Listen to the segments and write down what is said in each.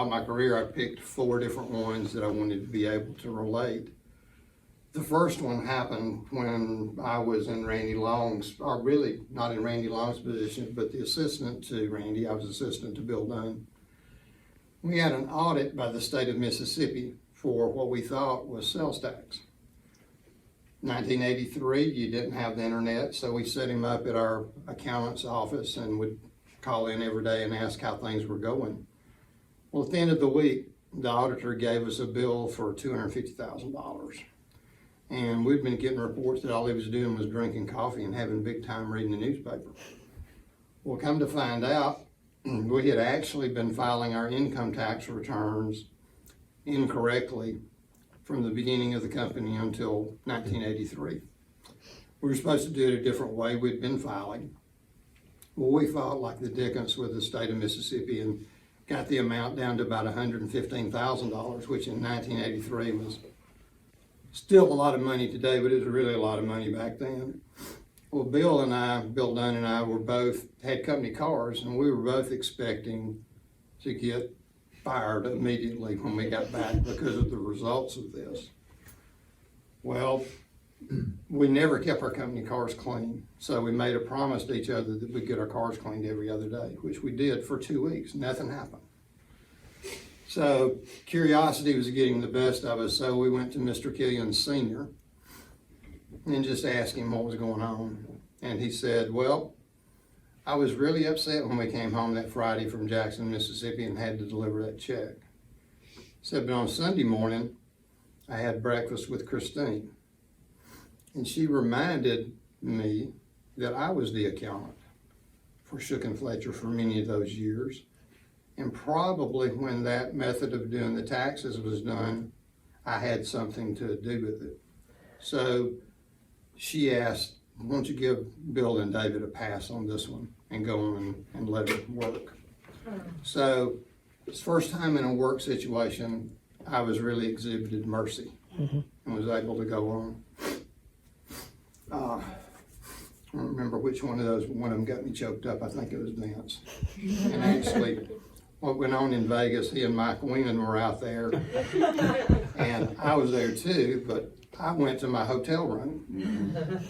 my career, I picked 4 different ones that I wanted to be able to relate. The first one happened when I was in Randy Long's, or really not in Randy Long's position, but the assistant to Randy. I was assistant to Bill Dunn. We had an audit by the state of Mississippi for what we thought was sales tax. 1983, you didn't have the internet, so we set him up at our accountant's office and would call in every day and ask how things were going. Well, at the end of the week, the auditor gave us a bill for $250,000. And we'd been getting reports that all he was doing was drinking coffee and having a big time reading the newspaper. Well, come to find out, we had actually been filing our income tax returns incorrectly from the beginning of the company until 1983. We were supposed to do it a different way. We'd been filing. Well, we filed like the dickens with the state of Mississippi and got the amount down to about $115,000, which in 1983 was still a lot of money today, but it was really a lot of money back then. Well, Bill Dunn and I had company cars, and we were both expecting to get fired immediately when we got back because of the results of this. Well, we never kept our company cars clean, so we made a promise to each other that we'd get our cars cleaned every other day, which we did for 2 weeks. Nothing happened. So curiosity was getting the best of us, so we went to Mr. Killian Sr. and just asked him what was going on. And he said, well, I was really upset when we came home that Friday from Jackson, Mississippi and had to deliver that check. He said, but on Sunday morning, I had breakfast with Christine. And she reminded me that I was the accountant for Shook and Fletcher for many of those years. And probably when that method of doing the taxes was done, I had something to do with it. So she asked, won't you give Bill and David a pass on this one and go on and let it work? So it's the first time in a work situation I was really exhibited mercy and was able to go on. I don't remember which one of them got me choked up. I think it was Vince. And actually, what went on in Vegas, he and Mike Weenan were out there, and I was there too, but I went to my hotel room,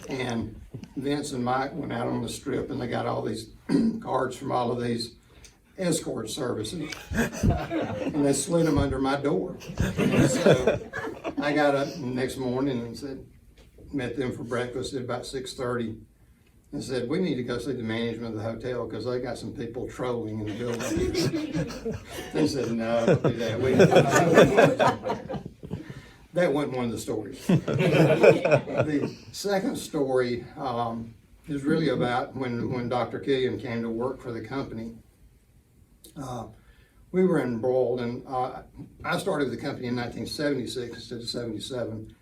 and Vince and Mike went out on the strip, and they got all these cards from all of these escort services, and they slid them under my door. And so I got up the next morning and met them for breakfast at about 6:30. And said, we need to go see the management of the hotel because they got some people trolling in the building. They said, no, don't do that. That wasn't one of the stories. The second story is really about when Dr. Killian came to work for the company. We were embroiled, and I started the company in 1976 instead of 77.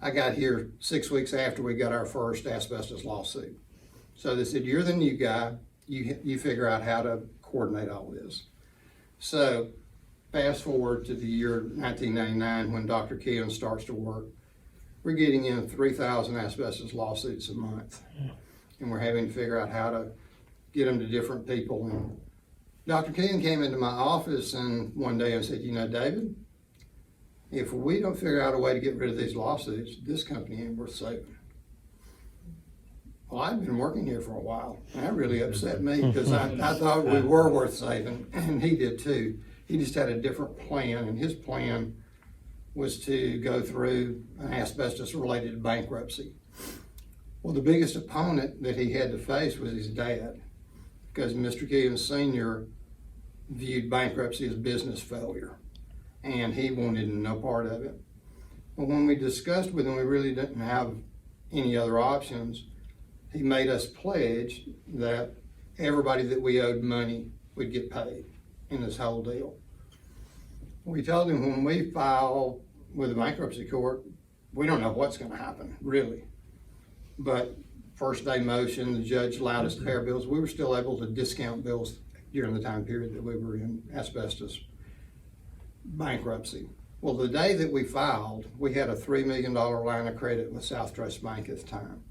I got here 6 weeks after we got our first asbestos lawsuit. So they said, you're the new guy, you figure out how to coordinate all this. So fast forward to the year 1999 when Dr. Killian starts to work. We're getting in 3,000 asbestos lawsuits a month. And we're having to figure out how to get them to different people. And Dr. Killian came into my office and one day and said, you know, David, if we don't figure out a way to get rid of these lawsuits, this company ain't worth saving. Well, I'd been working here for a while, and that really upset me because I thought we were worth saving, and he did too. He just had a different plan, and his plan was to go through an asbestos-related bankruptcy. Well, the biggest opponent that he had to face was his dad, because Mr. Killian Sr. viewed bankruptcy as business failure, and he wanted no part of it. But when we discussed with him, we really didn't have any other options. He made us pledge that everybody that we owed money would get paid in this whole deal. We told him when we file with the bankruptcy court, we don't know what's going to happen, really. But first day motion, the judge allowed us to pay our bills. We were still able to discount bills during the time period that we were in asbestos bankruptcy. Well, the day that we filed, we had a $3 million line of credit with South Trust Bank at the time.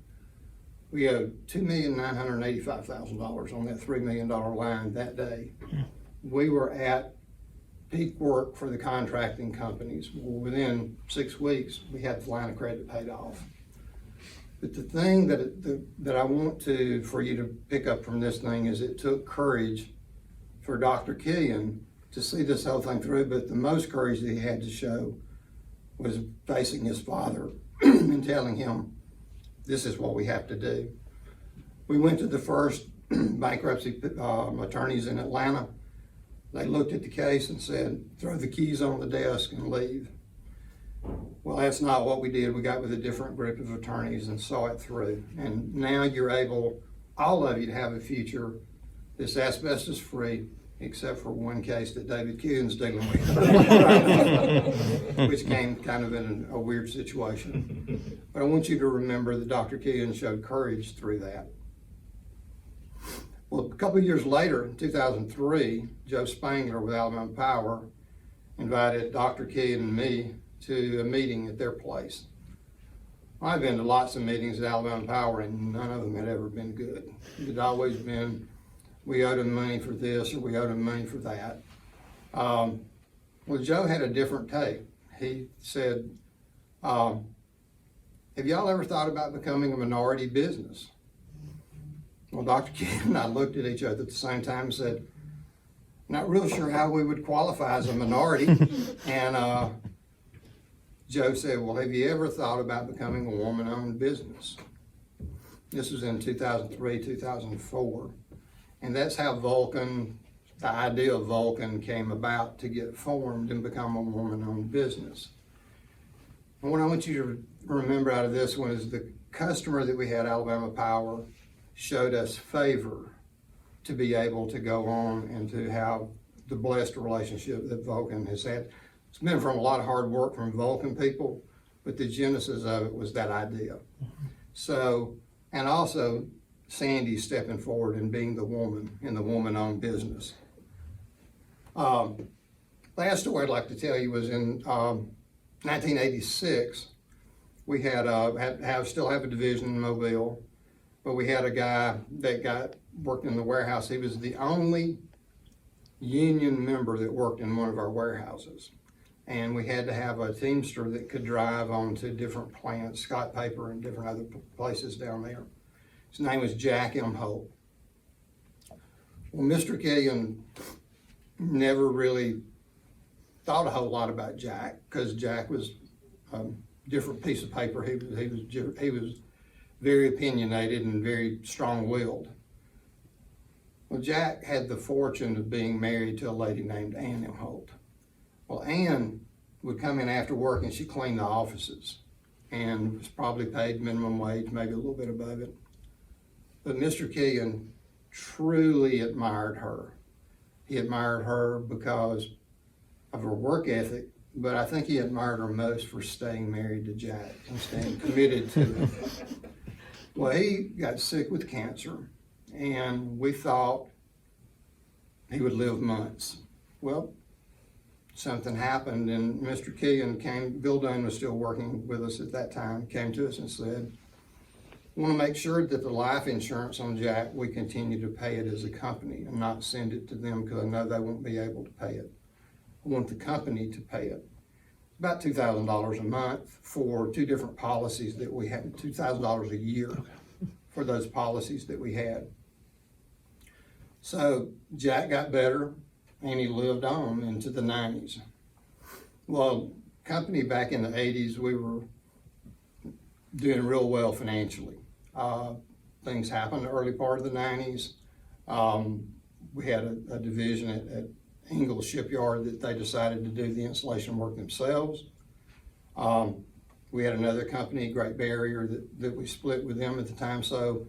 We owed $2,985,000 on that $3 million line that day. We were at peak work for the contracting companies. Well, within 6 weeks, we had the line of credit paid off. But the thing that I want for you to pick up from this thing is it took courage for Dr. Killian to see this whole thing through, but the most courage that he had to show was facing his father and telling him, this is what we have to do. We went to the first bankruptcy attorneys in Atlanta. They looked at the case and said, throw the keys on the desk and leave. Well, that's not what we did. We got with a different group of attorneys and saw it through. And now you're able, all of you, to have a future that's asbestos free, except for one case that David Killian's dealing with, which came kind of in a weird situation. But I want you to remember that Dr. Killian showed courage through that. Well, a couple of years later, in 2003, Joe Spangler with Alabama Power invited Dr. Killian and me to a meeting at their place. I've been to lots of meetings at Alabama Power, and none of them had ever been good. It had always been, we owed them money for this or we owed them money for that. Well, Joe had a different take. He said, have y'all ever thought about becoming a minority business? Well, Dr. Killian and I looked at each other at the same time and said, not real sure how we would qualify as a minority. And Joe said, well, have you ever thought about becoming a woman-owned business? This was in 2003, 2004. And that's how Vulcan, the idea of Vulcan came about to get formed and become a woman-owned business. And what I want you to remember out of this one is the customer that we had, Alabama Power, showed us favor to be able to go on and to have the blessed relationship that Vulcan has had. It's been from a lot of hard work from Vulcan people, but the genesis of it was that idea. So, and also Sandy stepping forward and being the woman in the woman-owned business. Last story I'd like to tell you was in 1986. We still have a division in Mobile, but we had a guy that worked in the warehouse. He was the only union member that worked in one of our warehouses. And we had to have a teamster that could drive on to different plants, Scott Paper and different other places down there. His name was Jack M. Holt. Well, Mr. Killian never really thought a whole lot about Jack, because Jack was a different piece of paper. He was very opinionated and very strong-willed. Well, Jack had the fortune of being married to a lady named Ann M. Holt. Well, Ann would come in after work and she cleaned the offices and was probably paid minimum wage, maybe a little bit above it. But Mr. Killian truly admired her. He admired her because of her work ethic, but I think he admired her most for staying married to Jack and staying committed to him. Well, he got sick with cancer, and we thought he would live months. Well, something happened, and Mr. Killian came, Bill Dunn was still working with us at that time, came to us and said, I want to make sure that the life insurance on Jack, we continue to pay it as a company and not send it to them, because I know they won't be able to pay it. I want the company to pay it. About $2,000 a month for two different policies that we had, $2,000 a year for those policies that we had. So Jack got better and he lived on into the 90s. Well, company back in the 80s, we were doing real well financially. Things happened the early part of the 90s. We had a division at Ingalls Shipyard that they decided to do the installation work themselves. We had another company, Great Barrier, that we split with them at the time. So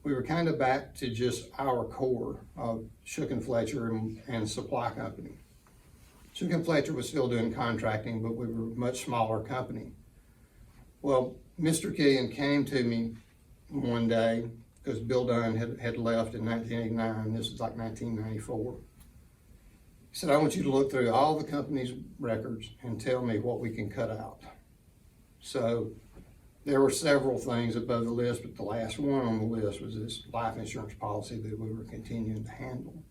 we were kind of back to just our core of Shook and Fletcher and Supply Company. Shook and Fletcher was still doing contracting, but we were a much smaller company. Well, Mr. Killian came to me one day because Bill Dunn had left in 1989. This was like 1994. He said, I want you to look through all the company's records and tell me what we can cut out. So there were several things above the list, but the last one on the list was this life insurance policy that we were continuing to handle.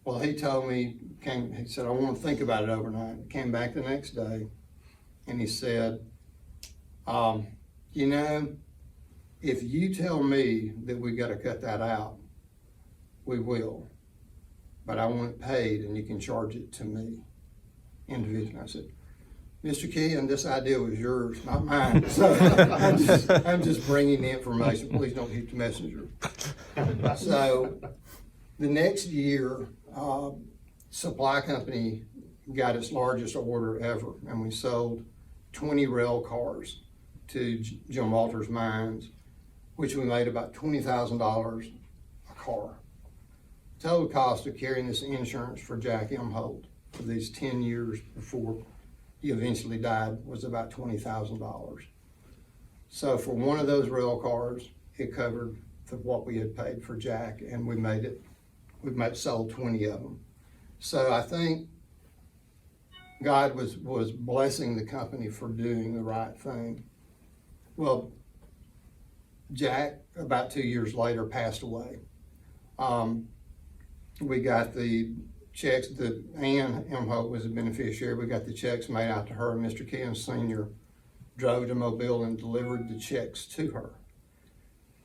Well, he told me, he said, I want to think about it overnight. Came back the next day and he said, you know, if you tell me that we got to cut that out, we will. But I want it paid and you can charge it to me individually. I said, Mr. Keehan, this idea was yours, not mine. So I'm just bringing the information. Please don't hit the messenger. So the next year, Supply Company got its largest order ever, and we sold 20 rail cars to Jim Walters Mines, which we made about $20,000 a car. Total cost of carrying this insurance for Jack M. Holt for these 10 years before he eventually died was about $20,000. So for one of those rail cars, it covered what we had paid for Jack, and we sold 20 of them. So I think God was blessing the company for doing the right thing. Well, Jack, about 2 years later, passed away. We got the checks, Ann M. Holt was a beneficiary. We got the checks made out to her. Mr. Keehan Sr. drove to Mobile and delivered the checks to her.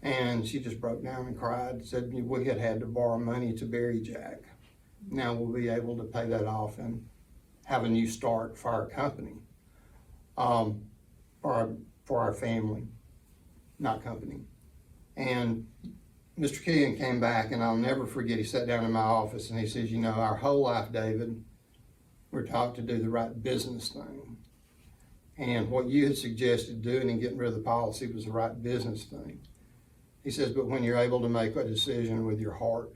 And she just broke down and cried, said we had to borrow money to bury Jack. Now we'll be able to pay that off and have a new start for our company, for our family, not company. And Mr. Keehan came back, and I'll never forget, he sat down in my office and he says, you know, our whole life, David, we're taught to do the right business thing. And what you had suggested doing and getting rid of the policy was the right business thing. He says, but when you're able to make a decision with your heart,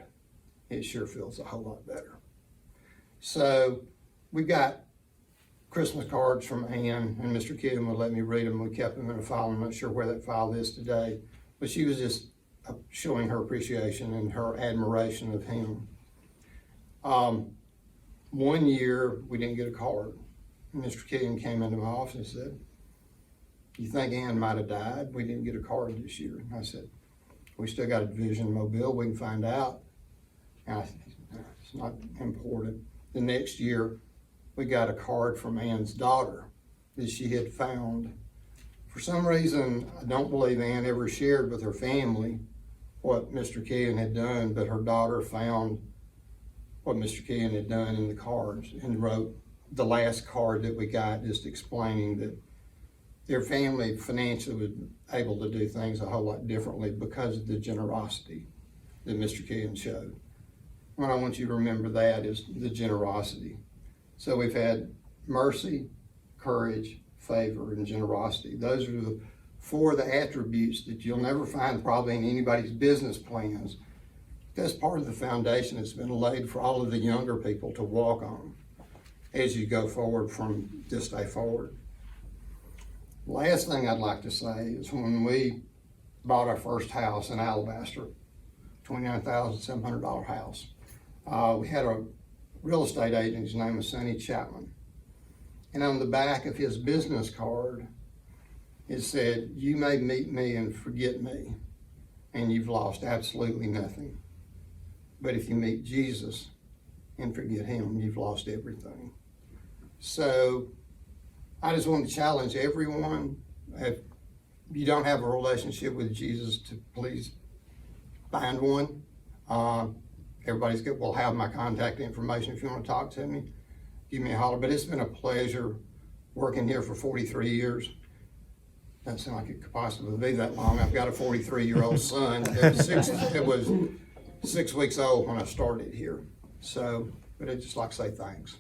it sure feels a whole lot better. So we got Christmas cards from Ann, and Mr. Keehan would let me read them. We kept them in a file. I'm not sure where that file is today, but she was just showing her appreciation and her admiration of him. 1 year, we didn't get a card. Mr. Keehan came into my office and said, you think Ann might have died? We didn't get a card this year. And I said, we still got a division in Mobile, we can find out. And I said, it's not important. The next year, we got a card from Ann's daughter that she had found. For some reason, I don't believe Ann ever shared with her family what Mr. Keehan had done, but her daughter found what Mr. Keehan had done in the cards and wrote the last card that we got, just explaining that their family financially was able to do things a whole lot differently because of the generosity that Mr. Keehan showed. What I want you to remember that is the generosity. So we've had mercy, courage, favor, and generosity. Those are the four of the attributes that you'll never find probably in anybody's business plans. That's part of the foundation that's been laid for all of the younger people to walk on as you go forward from this day forward. Last thing I'd like to say is when we bought our first house in Alabaster, $29,700 house, we had a real estate agent, his name was Sonny Chapman. And on the back of his business card, it said, you may meet me and forget me, and you've lost absolutely nothing. But if you meet Jesus and forget him, you've lost everything. So I just want to challenge everyone, if you don't have a relationship with Jesus, to please find one. Will have my contact information if you want to talk to me. Give me a holler. But it's been a pleasure working here for 43 years. Doesn't sound like it could possibly be that long. I've got a 43-year-old son that was 6 weeks old when I started here. So, but I'd just like to say thanks.